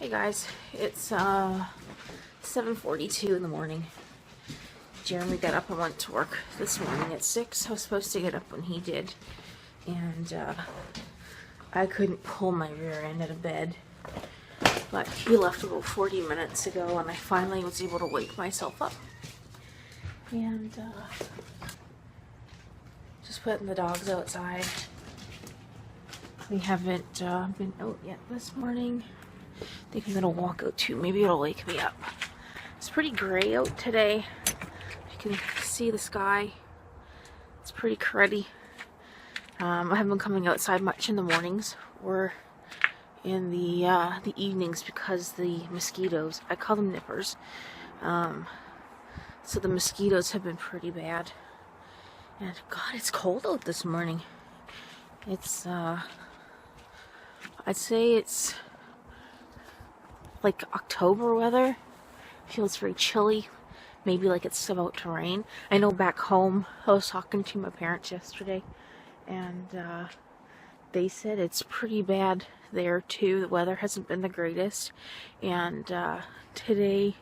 Hey guys, it's 7:42 in the morning. Jeremy got up and went to work this morning at 6. I was supposed to get up when he did, and I couldn't pull my rear end out of bed, but he left about 40 minutes ago, and I finally was able to wake myself up and just putting the dogs outside. We haven't been out yet this morning. I think I'm gonna walk out too. Maybe it'll wake me up. It's pretty gray out today. You can see the sky. It's pretty cruddy. I haven't been coming outside much in the mornings or in the evenings because the mosquitoes, I call them nippers. So the mosquitoes have been pretty bad. And God, it's cold out this morning. It's I'd say it's like October weather. Feels very chilly. Maybe like it's about to rain. I know back home, I was talking to my parents yesterday, and they said it's pretty bad there too. The weather hasn't been the greatest, and today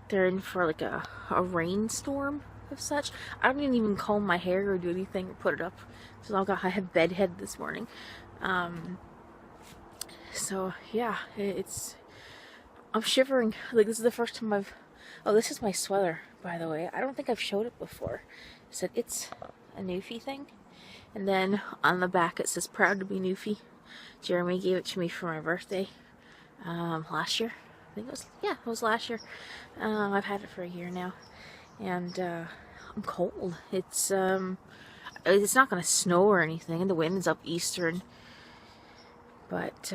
they're in for like a rainstorm of such. I didn't even comb my hair or do anything or put it up. So I had bedhead this morning. So yeah, I'm shivering. Like, this is the first time oh, this is my sweater, by the way. I don't think I've showed it before. It said it's a Newfie thing. And then on the back it says proud to be Newfie. Jeremy gave it to me for my birthday last year. I think it was last year. I've had it for a year now. And I'm cold. It's not gonna snow or anything, and the wind's up eastern. But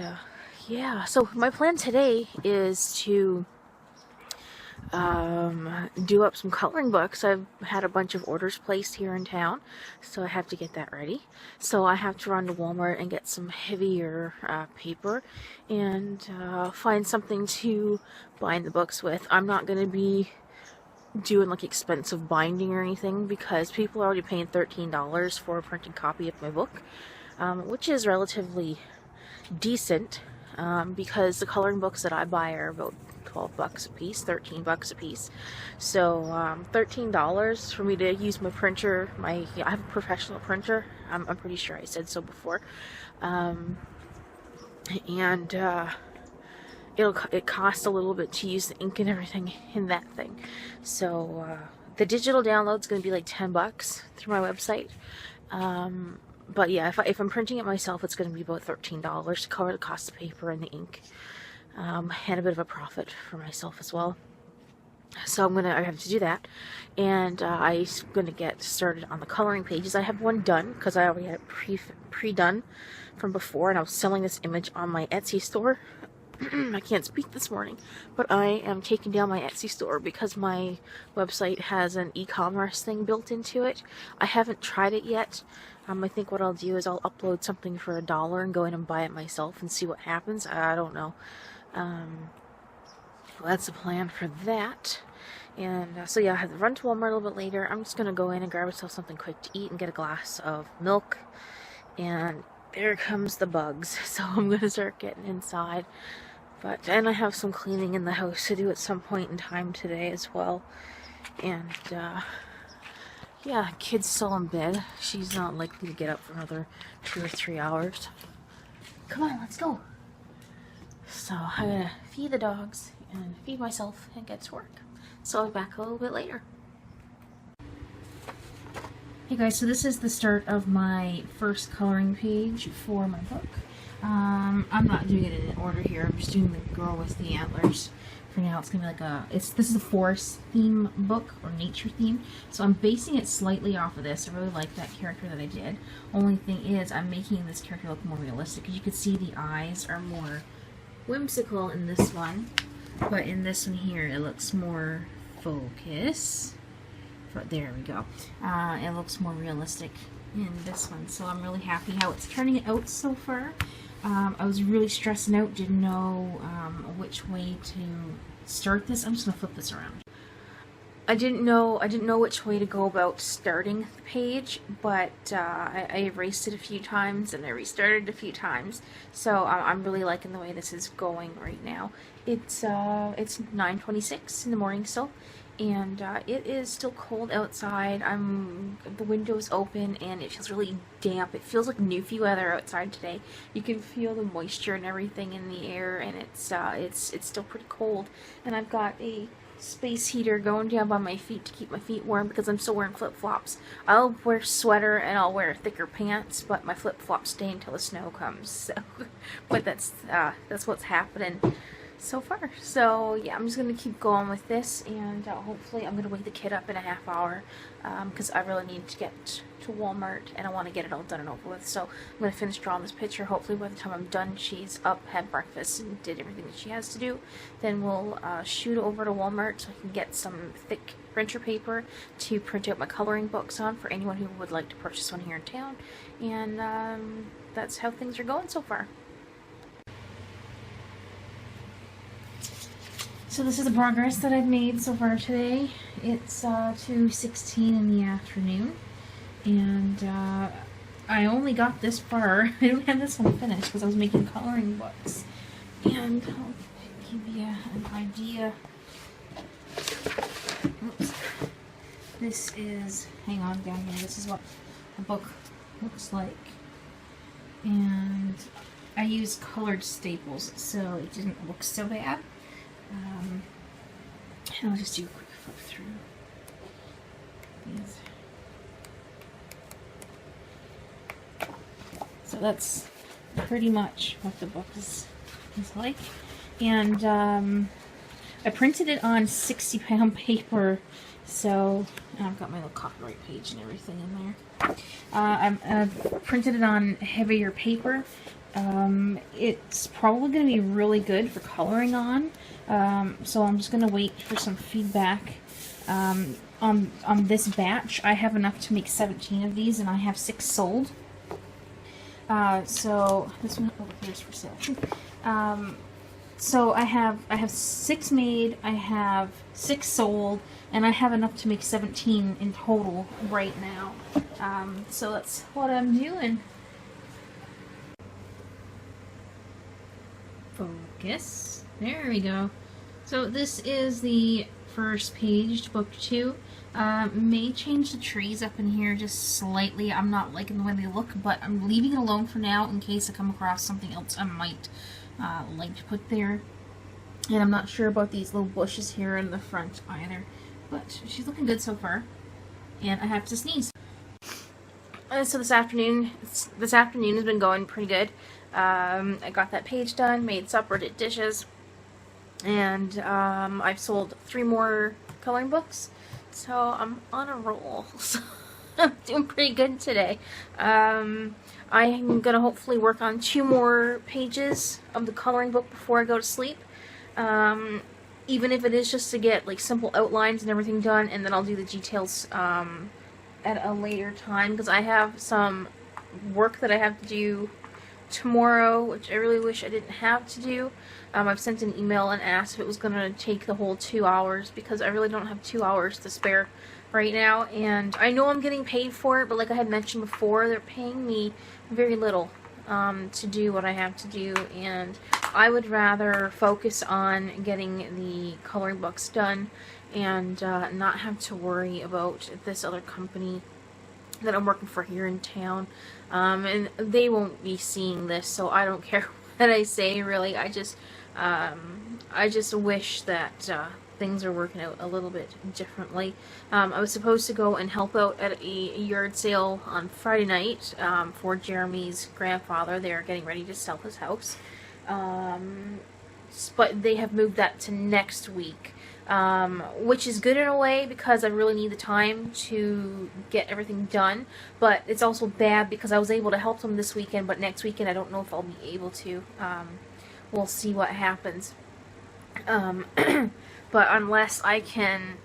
yeah, so my plan today is to do up some coloring books. I've had a bunch of orders placed here in town, so I have to get that ready. So I have to run to Walmart and get some heavier paper and find something to bind the books with. I'm not going to be doing like expensive binding or anything because people are already paying $13 for a printed copy of my book, which is relatively decent, because the coloring books that I buy are about 12 bucks a piece, 13 bucks a piece. So $13 for me to use my printer. I have a professional printer. I'm pretty sure I said so before. And it costs a little bit to use the ink and everything in that thing. So the digital download's going to be like 10 bucks through my website. But yeah, if I'm printing it myself, it's going to be about $13 to cover the cost of paper and the ink, and a bit of a profit for myself as well. So I have to do that, and I'm going to get started on the coloring pages. I have one done because I already had it pre-done from before, and I was selling this image on my Etsy store. I can't speak this morning, but I am taking down my Etsy store because my website has an e-commerce thing built into it. I haven't tried it yet. I think what I'll do is I'll upload something for $1 and go in and buy it myself and see what happens. I don't know. That's the plan for that. And so yeah, I have to run to Walmart a little bit later. I'm just going to go in and grab myself something quick to eat and get a glass of milk. And there comes the bugs. So I'm going to start getting inside. And I have some cleaning in the house to do at some point in time today as well. And yeah, kid's still in bed. She's not likely to get up for another 2 or 3 hours. Come on, let's go. So I'm gonna feed the dogs and feed myself and get to work. So I'll be back a little bit later. Hey guys, so this is the start of my first coloring page for my book. I'm not doing it in order here. I'm just doing the girl with the antlers. For now, it's gonna be like this is a forest theme book or nature theme. So I'm basing it slightly off of this. I really like that character that I did. Only thing is, I'm making this character look more realistic. As you can see, the eyes are more whimsical in this one, but in this one here, it looks more focus. There we go. It looks more realistic in this one, so I'm really happy how it's turning out so far. I was really stressing out, didn't know which way to start this. I'm just going to flip this around. I didn't know which way to go about starting the page, but I erased it a few times and I restarted it a few times. So I'm really liking the way this is going right now. It's 9:26 in the morning still, and it is still cold outside. The window's open and it feels really damp. It feels like Newfie weather outside today. You can feel the moisture and everything in the air, and it's still pretty cold. And I've got a space heater going down by my feet to keep my feet warm because I'm still wearing flip-flops. I'll wear a sweater and I'll wear thicker pants, but my flip-flops stay until the snow comes. So, but that's what's happening so far. So yeah, I'm just gonna keep going with this, and hopefully I'm gonna wake the kid up in a half hour because I really need to get to Walmart and I want to get it all done and over with. So I'm gonna finish drawing this picture. Hopefully by the time I'm done, she's up, had breakfast, and did everything that she has to do. Then we'll shoot over to Walmart so I can get some thick printer paper to print out my coloring books on for anyone who would like to purchase one here in town. And that's how things are going so far. So this is the progress that I've made so far today. It's 2:16 in the afternoon, and I only got this far. I don't have this one finished because I was making coloring books. And I'll give you an idea. Oops. This is, hang on down here, this is what the book looks like. And I used colored staples, so it didn't look so bad. And I'll just do a quick flip through these. So that's pretty much what the book is like. And I printed it on 60-pound paper, so I've got my little copyright page and everything in there. I've printed it on heavier paper. It's probably going to be really good for coloring on, so I'm just going to wait for some feedback. On this batch, I have enough to make 17 of these, and I have 6 sold. So this one over here is for sale. So I have 6 made, I have 6 sold, and I have enough to make 17 in total right now. So that's what I'm doing. Focus. There we go. So this is the first page to book 2. May change the trees up in here just slightly. I'm not liking the way they look, but I'm leaving it alone for now in case I come across something else I might like to put there. And I'm not sure about these little bushes here in the front either, but she's looking good so far. And I have to sneeze. So this afternoon has been going pretty good. I got that page done, made supper, did dishes, and I've sold 3 more coloring books, so I'm on a roll. So I'm doing pretty good today. I'm gonna hopefully work on 2 more pages of the coloring book before I go to sleep, even if it is just to get like simple outlines and everything done, and then I'll do the details at a later time, because I have some work that I have to do tomorrow, which I really wish I didn't have to do. I've sent an email and asked if it was going to take the whole 2 hours, because I really don't have 2 hours to spare right now, and I know I'm getting paid for it, but like I had mentioned before, they're paying me very little to do what I have to do, and I would rather focus on getting the coloring books done and not have to worry about this other company that I'm working for here in town. And they won't be seeing this, so I don't care what I say, really. I just wish that things are working out a little bit differently. I was supposed to go and help out at a yard sale on Friday night for Jeremy's grandfather. They are getting ready to sell his house. But they have moved that to next week. Which is good in a way because I really need the time to get everything done, but it's also bad because I was able to help them this weekend, but next weekend I don't know if I'll be able to. We'll see what happens. But unless I can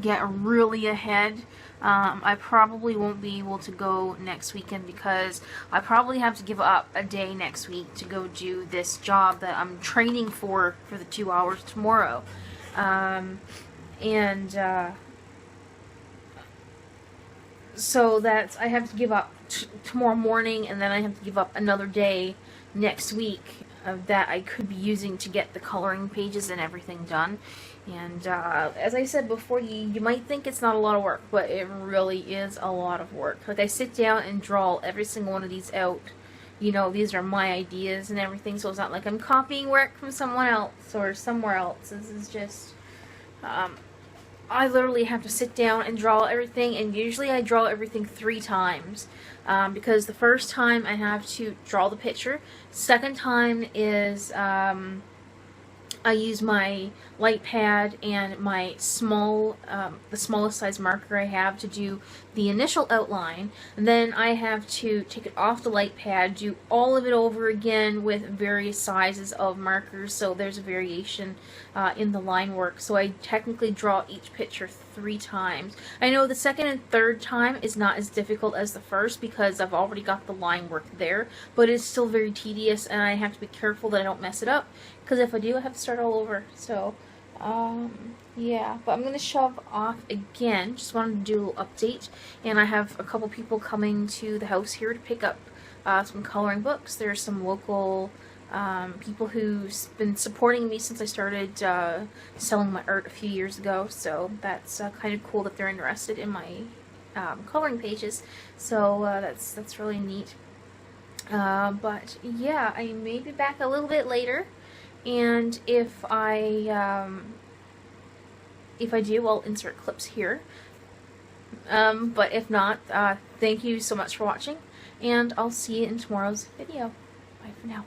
get really ahead, I probably won't be able to go next weekend, because I probably have to give up a day next week to go do this job that I'm training for the 2 hours tomorrow. And so that's, I have to give up tomorrow morning, and then I have to give up another day next week that I could be using to get the coloring pages and everything done. And as I said before, you might think it's not a lot of work, but it really is a lot of work. Like, I sit down and draw every single one of these out. You know, these are my ideas and everything, so it's not like I'm copying work from someone else or somewhere else. This is just, I literally have to sit down and draw everything, and usually I draw everything 3 times. Because the first time I have to draw the picture. Second time is I use my light pad and my the smallest size marker I have to do the initial outline, and then I have to take it off the light pad, do all of it over again with various sizes of markers, so there's a variation in the line work. So I technically draw each picture 3 times. I know the second and third time is not as difficult as the first because I've already got the line work there, but it's still very tedious, and I have to be careful that I don't mess it up, because if I do, I have to start all over. So yeah, but I'm going to shove off again. Just wanted to do a little update, and I have a couple people coming to the house here to pick up some coloring books. There's some local people who's been supporting me since I started selling my art a few years ago, so that's kind of cool that they're interested in my coloring pages. So that's really neat. But yeah, I may be back a little bit later, and if I do, I'll insert clips here. But if not, thank you so much for watching, and I'll see you in tomorrow's video. Bye for now.